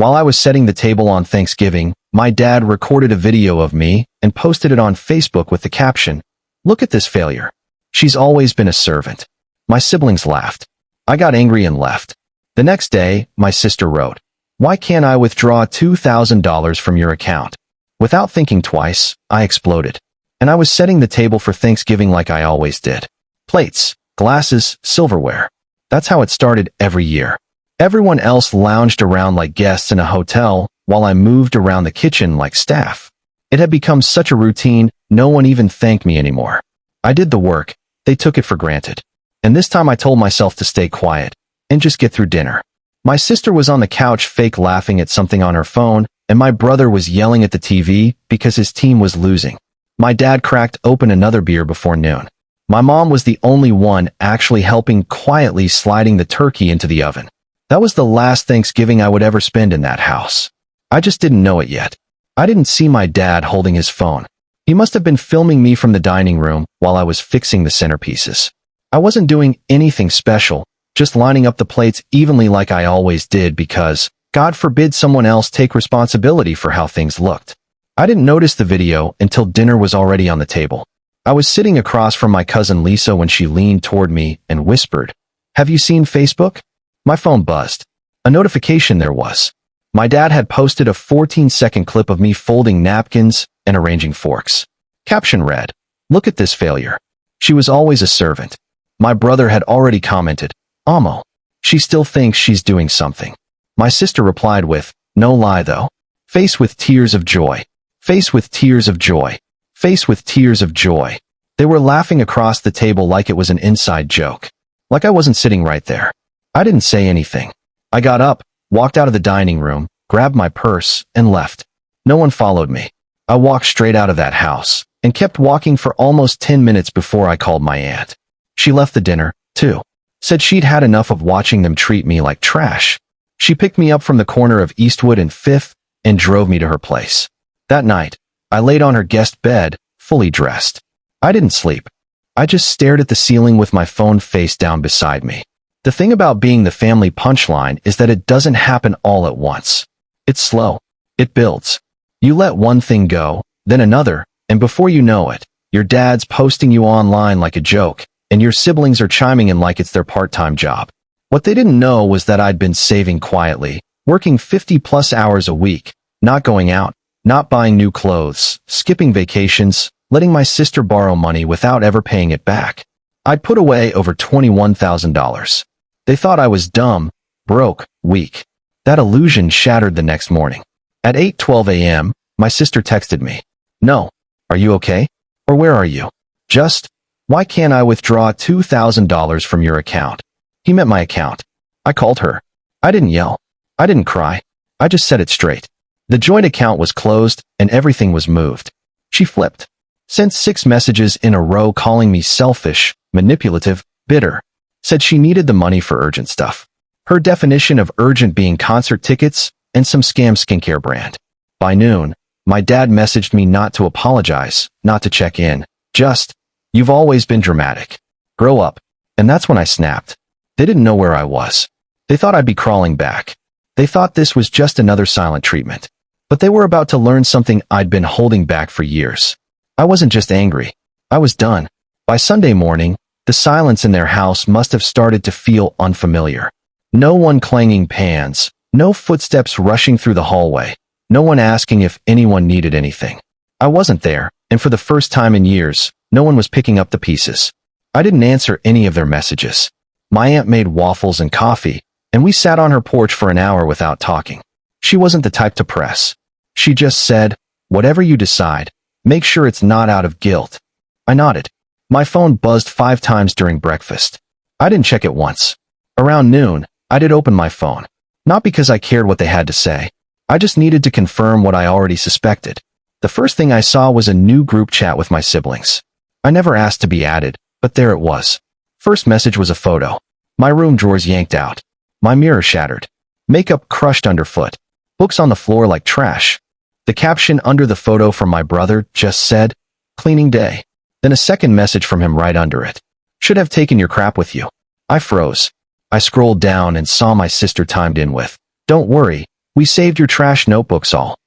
While I was setting the table on Thanksgiving, my dad recorded a video of me and posted it on Facebook with the caption, "Look at this failure. She's always been a servant." My siblings laughed. I got angry and left. The next day, my sister wrote, "Why can't I withdraw $2,000 from your account?" Without thinking twice, I exploded. And I was setting the table for Thanksgiving like I always did. Plates, glasses, silverware. That's how it started every year. Everyone else lounged around like guests in a hotel, while I moved around the kitchen like staff. It had become such a routine, no one even thanked me anymore. I did the work, they took it for granted. And this time I told myself to stay quiet and just get through dinner. My sister was on the couch fake laughing at something on her phone, and my brother was yelling at the TV because his team was losing. My dad cracked open another beer before noon. My mom was the only one actually helping quietly sliding the turkey into the oven. That was the last Thanksgiving I would ever spend in that house. I just didn't know it yet. I didn't see my dad holding his phone. He must have been filming me from the dining room while I was fixing the centerpieces. I wasn't doing anything special, just lining up the plates evenly like I always did because, God forbid someone else take responsibility for how things looked. I didn't notice the video until dinner was already on the table. I was sitting across from my cousin Lisa when she leaned toward me and whispered, "Have you seen Facebook?" My phone buzzed. A notification there was. My dad had posted a 14-second clip of me folding napkins and arranging forks. Caption read, "Look at this failure. She was always a servant." My brother had already commented, "Amo. She still thinks she's doing something." My sister replied with, "No lie though. Face with tears of joy. Face with tears of joy. Face with tears of joy." They were laughing across the table like it was an inside joke. Like I wasn't sitting right there. I didn't say anything. I got up, walked out of the dining room, grabbed my purse, and left. No one followed me. I walked straight out of that house and kept walking for almost 10 minutes before I called my aunt. She left the dinner, too. Said she'd had enough of watching them treat me like trash. She picked me up from the corner of Eastwood and 5th and drove me to her place. That night, I laid on her guest bed, fully dressed. I didn't sleep. I just stared at the ceiling with my phone face down beside me. The thing about being the family punchline is that it doesn't happen all at once. It's slow. It builds. You let one thing go, then another, and before you know it, your dad's posting you online like a joke, and your siblings are chiming in like it's their part-time job. What they didn't know was that I'd been saving quietly, working 50-plus hours a week, not going out, not buying new clothes, skipping vacations, letting my sister borrow money without ever paying it back. I'd put away over $21,000. They thought I was dumb, broke, weak. That illusion shattered the next morning. At 8:12 a.m., my sister texted me. "No. Are you okay? Or where are you? Just, why can't I withdraw $2,000 from your account?" He meant my account. I called her. I didn't yell. I didn't cry. I just said it straight. The joint account was closed and everything was moved. She flipped. Sent 6 messages in a row calling me selfish, manipulative, bitter. Said she needed the money for urgent stuff. Her definition of urgent being concert tickets and some scam skincare brand. By noon, my dad messaged me not to apologize, not to check in. Just, "You've always been dramatic. Grow up." And that's when I snapped. They didn't know where I was. They thought I'd be crawling back. They thought this was just another silent treatment. But they were about to learn something I'd been holding back for years. I wasn't just angry. I was done. By Sunday morning, the silence in their house must have started to feel unfamiliar. No one clanging pans, no footsteps rushing through the hallway, no one asking if anyone needed anything. I wasn't there, and for the first time in years, no one was picking up the pieces. I didn't answer any of their messages. My aunt made waffles and coffee, and we sat on her porch for an hour without talking. She wasn't the type to press. She just said, "Whatever you decide, make sure it's not out of guilt." I nodded. My phone buzzed 5 times during breakfast. I didn't check it once. Around noon, I did open my phone. Not because I cared what they had to say. I just needed to confirm what I already suspected. The first thing I saw was a new group chat with my siblings. I never asked to be added, but there it was. First message was a photo. My room drawers yanked out. My mirror shattered. Makeup crushed underfoot. Books on the floor like trash. The caption under the photo from my brother just said, "Cleaning day." Then a second message from him right under it. "Should have taken your crap with you." I froze. I scrolled down and saw my sister timed in with, "Don't worry, We saved your trash notebooks all.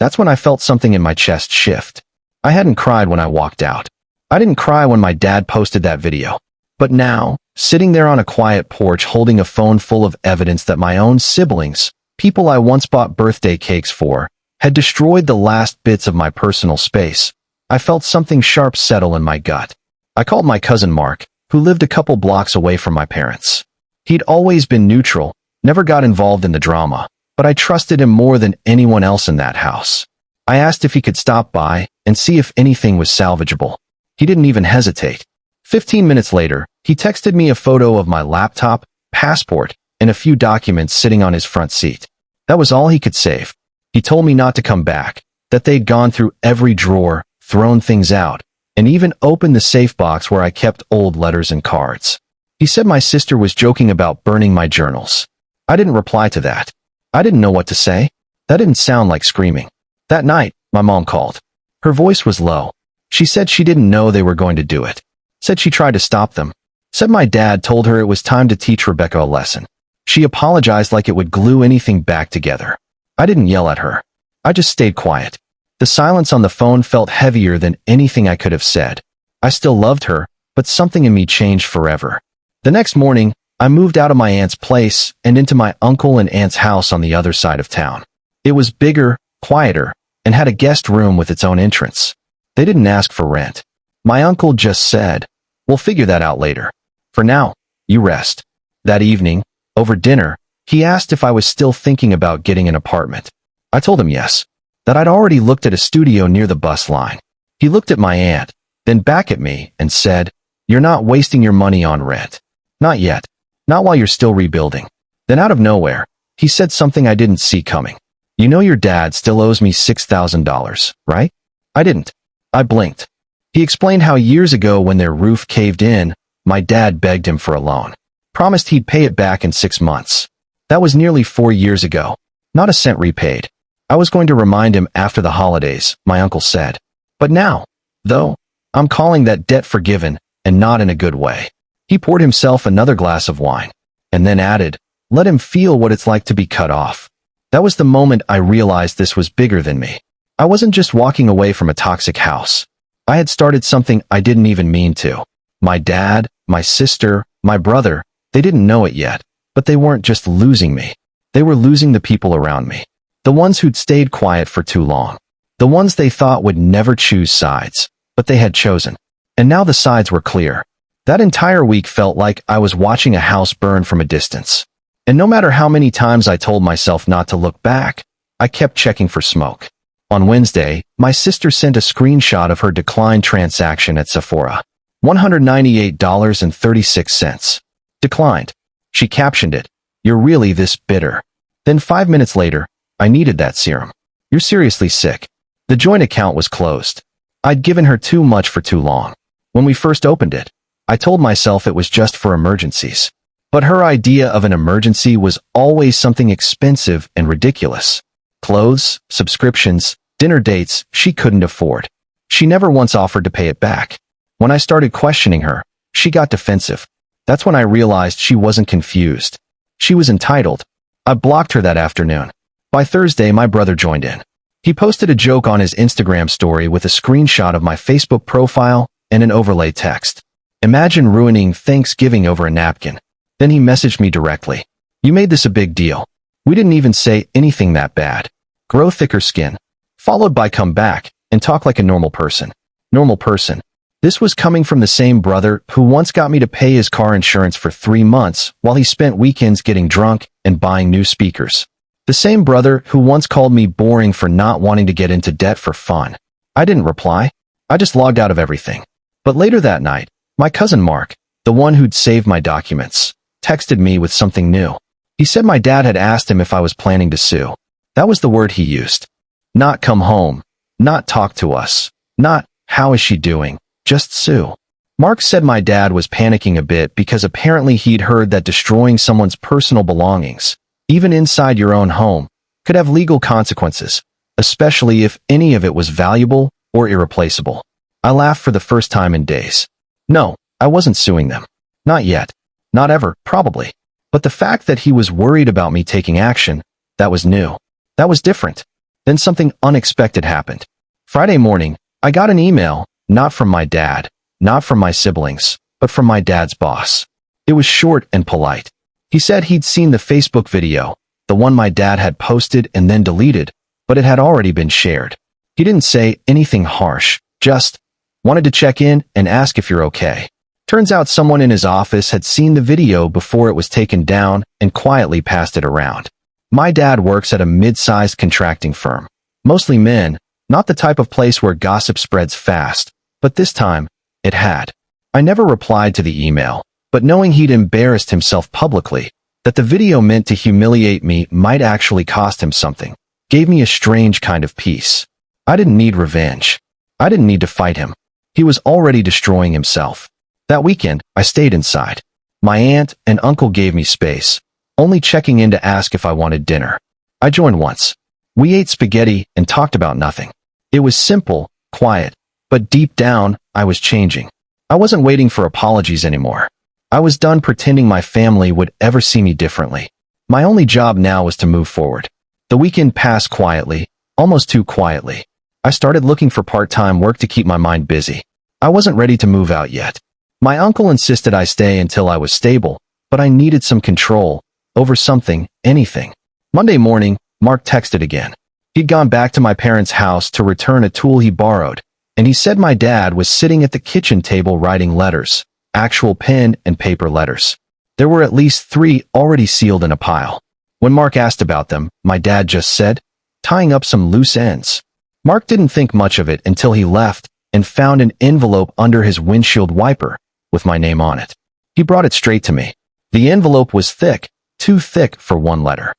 That's when I felt something in my chest shift. I hadn't cried when I walked out. I didn't cry when my dad posted that video. But now, sitting there on a quiet porch holding a phone full of evidence that my own siblings, people I once bought birthday cakes for, had destroyed the last bits of my personal space, I felt something sharp settle in my gut. I called my cousin Mark, who lived a couple blocks away from my parents. He'd always been neutral, never got involved in the drama, but I trusted him more than anyone else in that house. I asked if he could stop by and see if anything was salvageable. He didn't even hesitate. 15 minutes later, he texted me a photo of my laptop, passport, and a few documents sitting on his front seat. That was all he could save. He told me not to come back, that they'd gone through every drawer, thrown things out, and even opened the safe box where I kept old letters and cards. He said my sister was joking about burning my journals. I didn't reply to that. I didn't know what to say. That didn't sound like screaming. That night, my mom called. Her voice was low. She said she didn't know they were going to do it. Said she tried to stop them. Said my dad told her it was time to teach Rebecca a lesson. She apologized like it would glue anything back together. I didn't yell at her. I just stayed quiet. The silence on the phone felt heavier than anything I could have said. I still loved her, but something in me changed forever. The next morning, I moved out of my aunt's place and into my uncle and aunt's house on the other side of town. It was bigger, quieter, and had a guest room with its own entrance. They didn't ask for rent. My uncle just said, "We'll figure that out later. For now, you rest." That evening, over dinner, he asked if I was still thinking about getting an apartment. I told him yes, that I'd already looked at a studio near the bus line. He looked at my aunt, then back at me and said, "You're not wasting your money on rent. Not yet. Not while you're still rebuilding." Then out of nowhere, he said something I didn't see coming. "You know your dad still owes me $6,000, right?" I didn't. I blinked. He explained how years ago when their roof caved in, my dad begged him for a loan. Promised he'd pay it back in 6 months. That was nearly 4 years ago. Not a cent repaid. I was going to remind him after the holidays, my uncle said. But now, though, I'm calling that debt forgiven, and not in a good way. He poured himself another glass of wine, and then added, "Let him feel what it's like to be cut off." That was the moment I realized this was bigger than me. I wasn't just walking away from a toxic house. I had started something I didn't even mean to. My dad, my sister, my brother, they didn't know it yet, but they weren't just losing me. They were losing the people around me. The ones who'd stayed quiet for too long. The ones they thought would never choose sides, but they had chosen. And now the sides were clear. That entire week felt like I was watching a house burn from a distance. And no matter how many times I told myself not to look back, I kept checking for smoke. On Wednesday, my sister sent a screenshot of her declined transaction at Sephora. $198.36. Declined. She captioned it, "You're really this bitter." Then 5 minutes later, "I needed that serum. You're seriously sick." The joint account was closed. I'd given her too much for too long. When we first opened it, I told myself it was just for emergencies. But her idea of an emergency was always something expensive and ridiculous. Clothes, subscriptions, dinner dates she couldn't afford. She never once offered to pay it back. When I started questioning her, she got defensive. That's when I realized she wasn't confused. She was entitled. I blocked her that afternoon. By Thursday, my brother joined in. He posted a joke on his Instagram story with a screenshot of my Facebook profile and an overlay text. "Imagine ruining Thanksgiving over a napkin." Then he messaged me directly. "You made this a big deal. We didn't even say anything that bad. Grow thicker skin." Followed by "Come back and talk like a normal person." Normal person. This was coming from the same brother who once got me to pay his car insurance for 3 months while he spent weekends getting drunk and buying new speakers. The same brother who once called me boring for not wanting to get into debt for fun. I didn't reply. I just logged out of everything. But later that night, my cousin Mark, the one who'd saved my documents, texted me with something new. He said my dad had asked him if I was planning to sue. That was the word he used. Not "come home," not "talk to us," not "how is she doing," just sue. Mark said my dad was panicking a bit because apparently he'd heard that destroying someone's personal belongings, even inside your own home, could have legal consequences, especially if any of it was valuable or irreplaceable. I laughed for the first time in days. No, I wasn't suing them. Not yet. Not ever, probably. But the fact that he was worried about me taking action, that was new. That was different. Then something unexpected happened. Friday morning, I got an email, not from my dad, not from my siblings, but from my dad's boss. It was short and polite. He said he'd seen the Facebook video, the one my dad had posted and then deleted, but it had already been shared. He didn't say anything harsh, just wanted to check in and ask if you're okay. Turns out someone in his office had seen the video before it was taken down and quietly passed it around. My dad works at a mid-sized contracting firm. Mostly men, not the type of place where gossip spreads fast, but this time, it had. I never replied to the email, but knowing he'd embarrassed himself publicly, that the video meant to humiliate me might actually cost him something, gave me a strange kind of peace. I didn't need revenge. I didn't need to fight him. He was already destroying himself. That weekend, I stayed inside. My aunt and uncle gave me space, only checking in to ask if I wanted dinner. I joined once. We ate spaghetti and talked about nothing. It was simple, quiet, but deep down, I was changing. I wasn't waiting for apologies anymore. I was done pretending my family would ever see me differently. My only job now was to move forward. The weekend passed quietly, almost too quietly. I started looking for part-time work to keep my mind busy. I wasn't ready to move out yet. My uncle insisted I stay until I was stable, but I needed some control over something, anything. Monday morning, Mark texted again. He'd gone back to my parents' house to return a tool he borrowed, and he said my dad was sitting at the kitchen table writing letters, actual pen and paper letters. There were at least 3 already sealed in a pile. When Mark asked about them, my dad just said, tying up some loose ends. Mark didn't think much of it until he left and found an envelope under his windshield wiper with my name on it. He brought it straight to me. The envelope was thick, too thick for one letter.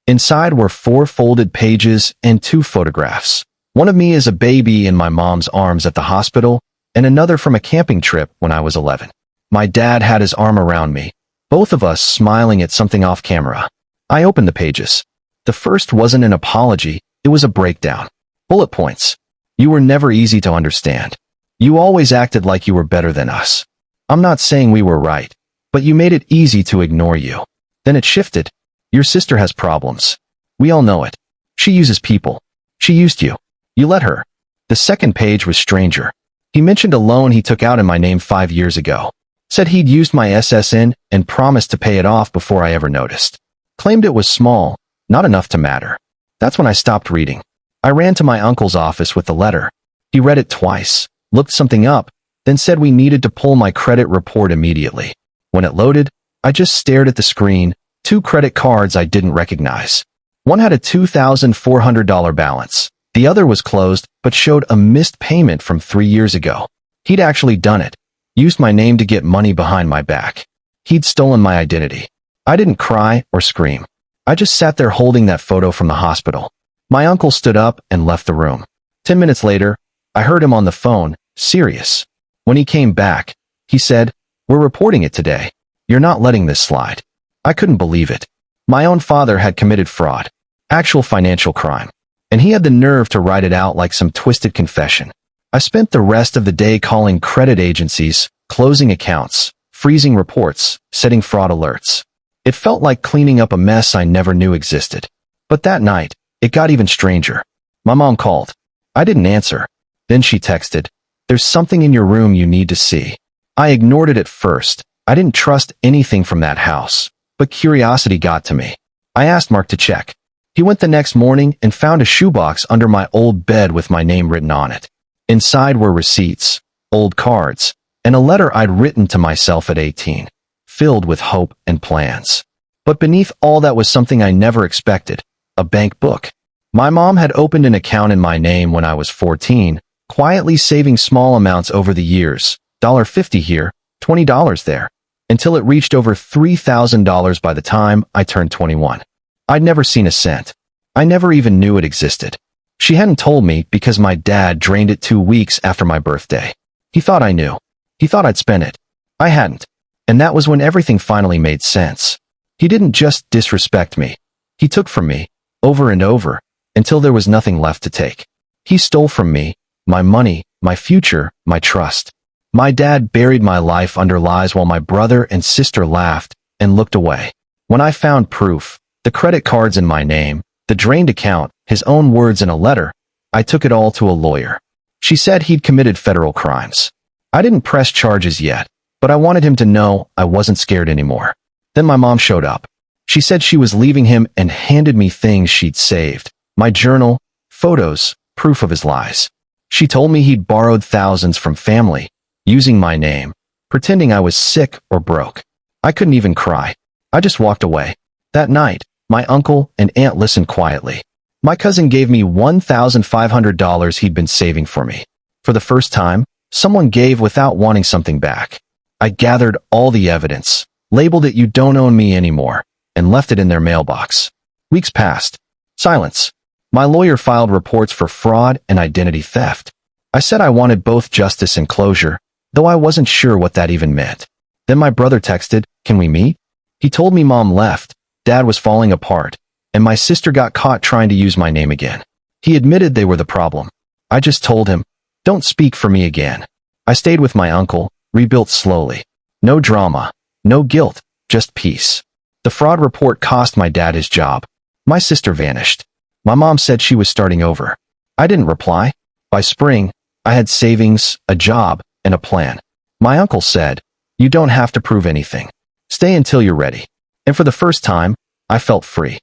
Inside were 4 folded pages and 2 photographs. One of me as a baby in my mom's arms at the hospital, and another from a camping trip when I was 11. My dad had his arm around me, both of us smiling at something off camera. I opened the pages. The first wasn't an apology, it was a breakdown. Bullet points. You were never easy to understand. You always acted like you were better than us. I'm not saying we were right, but you made it easy to ignore you. Then it shifted. Your sister has problems. We all know it. She uses people. She used you. You let her. The second page was stranger. He mentioned a loan he took out in my name 5 years ago. Said he'd used my SSN and promised to pay it off before I ever noticed. Claimed it was small, not enough to matter. That's when I stopped reading. I ran to my uncle's office with the letter. He read it twice, looked something up, then said we needed to pull my credit report immediately. When it loaded, I just stared at the screen, 2 credit cards I didn't recognize. One had a $2,400 balance. The other was closed, but showed a missed payment from 3 years ago. He'd actually done it. Used my name to get money behind my back. He'd stolen my identity. I didn't cry or scream. I just sat there holding that photo from the hospital. My uncle stood up and left the room. 10 minutes later, I heard him on the phone, serious. When he came back, he said, "We're reporting it today. You're not letting this slide." I couldn't believe it. My own father had committed fraud, actual financial crime, and he had the nerve to write it out like some twisted confession. I spent the rest of the day calling credit agencies, closing accounts, freezing reports, setting fraud alerts. It felt like cleaning up a mess I never knew existed. But that night, it got even stranger. My mom called. I didn't answer. Then she texted, "There's something in your room you need to see." I ignored it at first. I didn't trust anything from that house, but curiosity got to me. I asked Mark to check. He went the next morning and found a shoebox under my old bed with my name written on it. Inside were receipts, old cards, and a letter I'd written to myself at 18, filled with hope and plans. But beneath all that was something I never expected, a bank book. My mom had opened an account in my name when I was 14, quietly saving small amounts over the years, $50 here, $20 there, until it reached over $3,000 by the time I turned 21. I'd never seen a cent. I never even knew it existed. She hadn't told me because my dad drained it 2 weeks after my birthday. He thought I knew. He thought I'd spent it. I hadn't. And that was when everything finally made sense. He didn't just disrespect me. He took from me, over and over, until there was nothing left to take. He stole from me, my money, my future, my trust. My dad buried my life under lies while my brother and sister laughed and looked away. When I found proof, the credit cards in my name, The drained account, his own words in a letter. I took it all to a lawyer. She said he'd committed federal crimes. I didn't press charges yet, but I wanted him to know I wasn't scared anymore. Then my mom showed up. She said she was leaving him and handed me things she'd saved. My journal, photos, proof of his lies. She told me he'd borrowed thousands from family, using my name, pretending I was sick or broke. I couldn't even cry. I just walked away. That night, my uncle and aunt listened quietly. My cousin gave me $1,500 he'd been saving for me. For the first time, someone gave without wanting something back. I gathered all the evidence, labeled it "You don't own me anymore," and left it in their mailbox. Weeks passed. Silence. My lawyer filed reports for fraud and identity theft. I said I wanted both justice and closure, though I wasn't sure what that even meant. Then my brother texted, "Can we meet?" He told me mom left, dad was falling apart, and my sister got caught trying to use my name again. He admitted they were the problem. I just told him, "Don't speak for me again." I stayed with my uncle, rebuilt slowly. No drama, no guilt, just peace. The fraud report cost my dad his job. My sister vanished. My mom said she was starting over. I didn't reply. By spring, I had savings, a job, and a plan. My uncle said, "You don't have to prove anything. Stay until you're ready." And for the first time, I felt free.